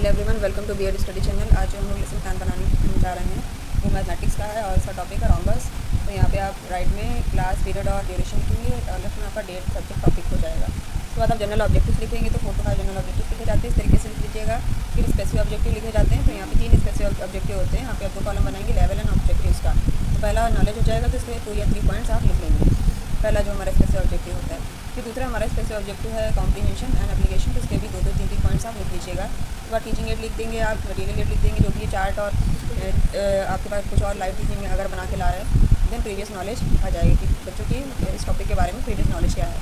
Everyone, welcome to BEd study channel. आज जो हम लोग लेसन प्लान बनाने जा रहे हैं वो मैथमेटिक्स का है और इसका टॉपिक है रॉम्बस। तो यहाँ पे आप राइट में क्लास, पीरियड और ड्यूरेशन लिखेंगे और लेफ्ट में आपका डेट, सब्जेक्ट, टॉपिक हो जाएगा। उसके बाद आप जनरल ऑब्जेक्टिव्स लिखेंगे तो 4 to 5 जनरल ऑब्जेक्टिव्स लिखे जाते हैं, इस तरीके से लिख लीजिएगा। फिर स्पेसिफिक ऑब्जेक्टिव लिखे जाते हैं, तो यहाँ पे 3 स्पेसिफिक ऑब्जेक्टिव होते हैं। यहाँ पे आप 2 कॉलम बनाएंगे लेवल एंड ऑब्जेक्टिव्स का। तो पहला नॉलेज हो जाएगा, तो इसमें 2 या 3 पॉइंट्स आप लिख लेंगे, पहला जो हमारा स्पेसिफिक ऑब्जेक्टिव होता है। फिर दूसरा हमारा स्पेसिफिक ऑब्जेक्टिव है कॉम्प्रीहेंशन एंड एप्लीकेशन, तो इसके भी 2-2, 3-3 पॉइंट्स आप लिख लीजिएगा। उसके बाद टीचिंग एड लिख देंगे, आप मटीरियल एड लिख देंगे, जो भी ये चार्ट और आपके पास कुछ और लाइव टीचिंग अगर बना के ला रहे हैं। देन प्रीवियस नॉलेज आ जाएगी कि बच्चों की इस टॉपिक के बारे में प्रीवियस नॉलेज क्या है।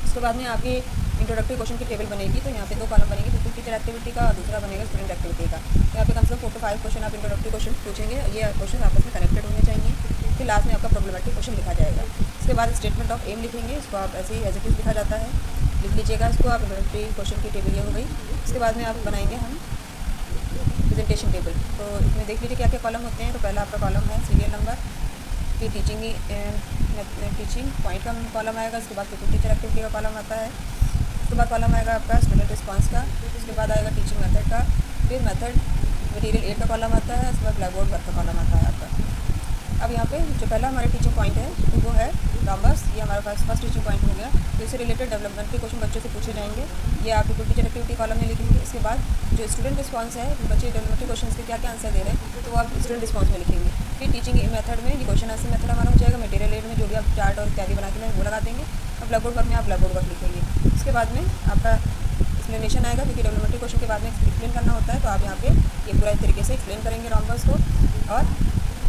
उसके बाद में आपकी इंट्रोडक्टरी क्वेश्चन की टेबल बनेगी, तो यहाँ पे 2 कॉलम बनेंगे, तो टीचर एक्टिविटी का और दूसरा बनेगा स्टूडेंट एक्टिविटी का। यहाँ पे कम से कम 4 to 5 क्वेश्चन आप इंट्रोडक्टरी क्वेश्चन पूछेंगे, ये क्वेश्चन आपस में कनेक्टेड होने चाहिए। फिर लास्ट में आपका प्रॉब्लमेटिक क्वेश्चन लिखा जाएगा। उसके बाद स्टेटमेंट ऑफ एम लिखेंगे, इसको आप ऐसे ही एज इट इज लिखा जाता है, लिख लीजिएगा इसको आप। इंट्रोडक्टरी क्वेश्चन की टेबल ये हो गई। उसके बाद में आप बनाएंगे हम प्रेजेंटेशन टेबल। तो इसमें देख लीजिए क्या क्या कॉलम होते हैं। तो पहला आपका कॉलम है सीरियल नंबर, फिर टीचिंग पॉइंट का कॉलम आएगा। उसके बाद फिर टीचर एक्टिविटी का कॉलम आता है। उसके बाद कॉलम आएगा आपका स्टूडेंट रिस्पांस का। उसके बाद आएगा टीचिंग मेथड का, फिर मेथड मटीरियल एड का कॉलम आता है। उसके बाद ब्लैक बोर्ड वर्क का कॉलम आता है आपका। अब यहाँ पे जो पहला हमारा टीचिंग पॉइंट है तो वो है रॉम्बस, ये हमारे पास फर्स्ट टीचिंग पॉइंट हो गया। तो इससे रिलेटेड डेवलपमेंट के क्वेश्चन बच्चों से पूछे जाएंगे, ये आप टीचर एक्टिविटी कॉलम में लिखेंगे। इसके बाद जो स्टूडेंट रिस्पांस है, बच्चे डेवलपमेंट क्वेश्चन के क्या क्या आंसर दे रहे हैं, तो वो आप स्टूडेंट रिस्पांस में लिखेंगे। फिर टीचिंग मेथड में ये क्वेश्चन आंसर मेथड हमारा हो जाएगा। मटीरियल एड में जो भी आप चार्ट और इत्यादि बना के वो लगा देंगे। और ब्लैक बोर्ड वर्क में आप ब्लैक बोर्ड वर्क लिखेंगे। उसके बाद में आपका एक्सप्लेनेशन आएगा, क्योंकि डेवलपमेंट क्वेश्चन के बाद में एक्सप्लेन करना होता है, तो आप यहाँ पे ये पूरा इस तरीके से एक्सप्लेन करेंगे रॉम्बस को। और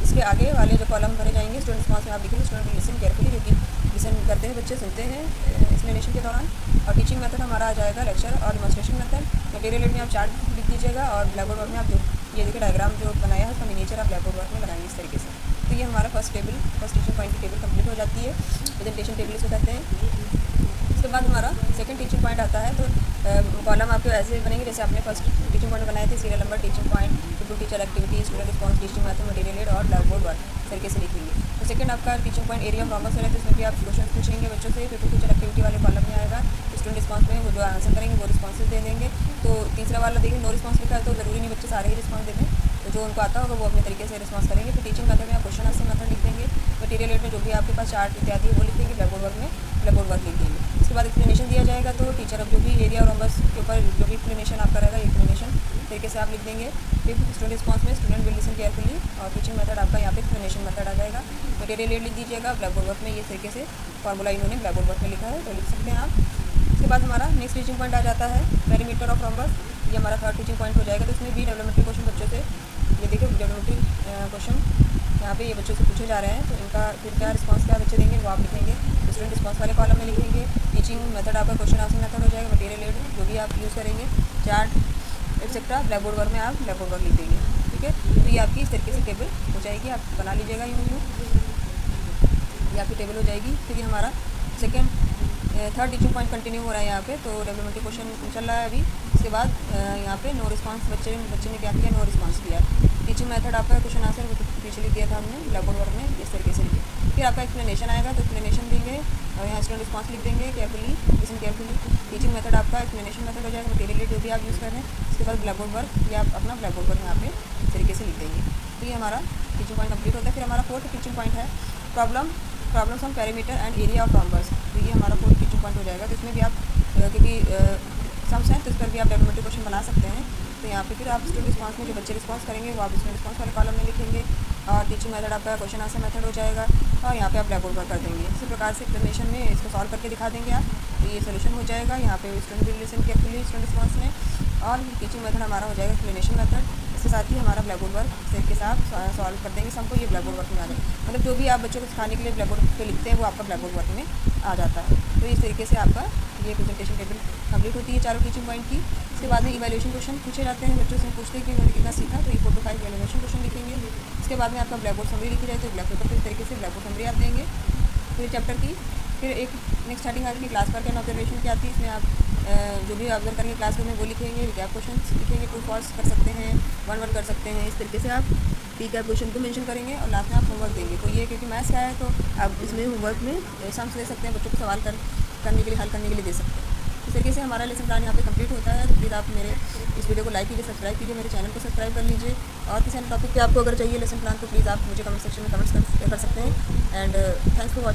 इसके आगे वाले जो कॉलम भरे जाएंगे स्टूडेंट रिस्पांस में आप लिखेंगे स्टूडेंट लिसन केयरफुली, जो कि लिसन करते हैं बच्चे, सुनते हैं एक्सप्लेनेशन के दौरान। और टीचिंग मेथड हमारा आ जाएगा लेक्चर और डेमोंस्ट्रेशन मेथड। मटीरियल में आप चार्ट लिख दीजिएगा और ब्लैक बोर्ड वर्क में आप जो ये देखिए डायग्राम जो बनाया है उसका मिनिएचर आप ब्लैक बोर्ड वर्क में लगाएंगे इस तरीके से। तो ये हमारा फर्स्ट टीचिंग पॉइंट की टेबल कंप्लीट हो जाती है, प्रेजेंटेशन टेबल इसको कहते हैं। उसके बाद हमारा सेकंड टीचिंग पॉइंट आता है। तो कॉलम आपके ऐसे बनेंगे जैसे आपने फर्स्ट टीचिंग पॉइंट बनाए थे, serial number, teaching point, to teacher activity, student response, teaching method, material aid और ब्लैक बोर्ड वर्क तरीके से लिखेंगे। तो सेकंड आपका teaching point area of rhombus है, तो इसमें भी आप क्वेश्चन पूछेंगे बच्चों से। फिर टीचर एक्टिविटी वाले कॉलम में आएगा, स्टूडेंट रिस्पांस में वो जो आंसर करेंगे वो रिस्पॉन्सेज दे देंगे। तो तीसरा वाला देखिए नो रिस्पांस लिखा है, तो ज़रूरी नहीं बच्चे सारे ही रिस्पांस दे दें, तो जो उनको आता होगा वो अपने तरीके से रिस्पांस करेंगे। फिर टीचिंग मेथड में आप क्वेश्चन आंसर मेथड लिख देंगे। मटीरियल एड में जो भी आपके पास चार्ट इत्यादि वो लिख देंगे। ब्लैक बोर्ड वर्क में ब्लैक बोर्ड वर्क लिख देंगे। उसके बाद एक्सप्लेनेशन दिया जाएगा, तो टीचर अब जो भी एरिया और रॉम्बस के ऊपर जो भी एक्सप्लेनेशन आपका रहेगा, एक्सप्लेनेशन तरीके से आप लिख देंगे। फिर स्टूडेंट रिस्पांस में स्टूडेंट विल लिसन केयरफुली और टीचिंग मेथड आपका यहाँ पे एक्सप्लेनेशन मेथड आ जाएगा। मटीरियल एड लिख दीजिएगा। ब्लैक बोर्ड वर्क में ये तरीके से फॉर्मूला इन्होंने ब्लैक बोर्ड वर्क में लिखा है, तो लिख सकते हैं आप। उसके बाद हमारा नेक्स्ट टीचिंग पॉइंट आ जाता है पेरीमीटर ऑफ रॉम्बस, ये हमारा थर्ड टीचिंग पॉइंट हो जाएगा। तो इसमें भी डेवलपमेंटरी क्वेश्चन बच्चों से, ये देखिए डेवलपमेंटरी क्वेश्चन यहाँ पे ये बच्चों से पूछे जा रहे हैं, तो इनका फिर क्या रिस्पांस क्या बच्चे देंगे वो आप लिखेंगे। स्टूडेंट रिस्पांस वाले कॉलम में लिखेंगे। टीचिंग मेथड आपका क्वेश्चन आंसर मेथड हो जाएगा। मटीरियल एड जो भी आप यूज़ करेंगे, chart etcetera, black board work में आप ब्लैक बोर्ड वर्क लिख देंगे, ठीक है। तो ये आपकी इस तरीके से टेबल हो जाएगी, आप बना लीजिएगा यूँ ये आपकी टेबल हो जाएगी। फिर ये हमारा थर्ड टीचिंग पॉइंट कंटिन्यू हो रहा है यहाँ पे। तो डेवलपमेंटरी क्वेश्चन चल रहा है अभी। उसके बाद यहाँ पे नो रिस्पांस, बच्चे ने क्या किया, नो रिस्पांस दिया। टीचिंग मेथड आपका क्वेश्चन आंसर पीछे लिख दिया था हमने ब्लैक बोर्ड वर्क में इस तरीके से लिखे। फिर आपका एक्सप्लेनेशन आएगा, तो एक्सप्लेनेशन देंगे और यहाँ स्टूडेंट रिस्पांस लिख देंगे carefully, listen carefully. Teaching method आपका एक्सप्लेनेशन मेथड हो जाएगा। मटीरियल जो भी आप यूज़ कर रहे हैं, उसके बाद ब्लैक बोर्ड वर्क या आप अपना ब्लैक बोर्ड वर्क यहाँ पे इस तरीके से लिख देंगे। तो ये हमारा टीचिंग पॉइंट कंप्लीट होता है। फिर हमारा फोर्थ टीचिंग पॉइंट है problems on perimeter and area of rhombus, तो ये हमारा फोर्थ टीचिंग पॉइंट हो जाएगा। तो इसमें भी आप क्योंकि सम्स हैं तो इस पर भी आप डेवलपमेंटरी क्वेश्चन बना सकते हैं। तो यहाँ पे फिर आप स्टूडेंट रिस्पांस में जो बच्चे रिस्पांस करेंगे वो आप स्टूडेंट रिस्पांस वाले कॉलम में लिखेंगे। और टीचिंग मेथड आपका क्वेश्चन आंसर मेथड हो जाएगा और यहाँ पे आप ब्लैक बोर्ड पर कर देंगे। इसी प्रकार से एक्सप्लेनेशन में इसको सॉल्व करके दिखा देंगे आप, तो ये सोल्यूशन हो जाएगा। यहाँ पे student will listen carefully student response में, और टीचिंग मेथड हमारा हो जाएगा एक्सप्लेनेशन मेथड। इसके साथ ही हमारा ब्लैक बोर्ड वर्क के साथ सॉल्व कर देंगे सबको, ये ब्लैक बोर्ड वर्क में आ जाएगा। मतलब जो भी आप बच्चों को सिखाने के लिए ब्लैक बोर्ड पे लिखते हैं वो आपका ब्लैक बोर्ड वर्क में आ जाता है। तो इस तरीके से आपका ये प्रेजेंटेशन टेबल कंप्लीट होती है चारों टीचिंग पॉइंट की। इसके बाद में इवैल्यूएशन क्वेश्चन पूछे जाते हैं, बच्चों से पूछते हैं कि उन्होंने कितना सीखा, तो ये 4 to 5 इवैल्यूएशन क्वेश्चन लिखेंगे। इसके बाद में आपका ब्लैक बोर्ड समरी लिखी जाए, तो ब्लैक पेपर पर इस तरीके से ब्लैक बोर्ड समरी आप देंगे पूरे चैप्टर की। फिर एक नेक्स्ट स्टार्टिंग आपकी क्लास वर्क एंड ऑब्जर्वेशन की आती है, इसमें आप जो भी ऑब्जर्व करेंगे क्लासरूम में वो लिखेंगे। रिकैप क्वेश्चन लिखेंगे, ट्रू फॉल्स कर सकते हैं, वन वर्ड कर सकते हैं। इस तरीके से आप रिकैप क्वेश्चन को मेंशन करेंगे और लास्ट में आप होमवर्क देंगे। तो ये क्योंकि मैथ्स का है तो आप इसमें होमवर्क में सम्स दे सकते हैं, बच्चों को सवाल करने के लिए, हल करने के लिए दे सकते हैं। तरीके से हमारा लेसन प्लान यहाँ पे कंप्लीट होता है। तो प्लीज़ आप मेरे इस वीडियो को लाइक कीजिए, सब्सक्राइब कीजिए, मेरे चैनल को सब्सक्राइब कर लीजिए। और किसी अन्य टॉपिक पे आपको अगर चाहिए लेसन प्लान तो प्लीज़ आप मुझे कमेंट सेक्शन में कमेंट्स कर सकते हैं। And thanks for watching.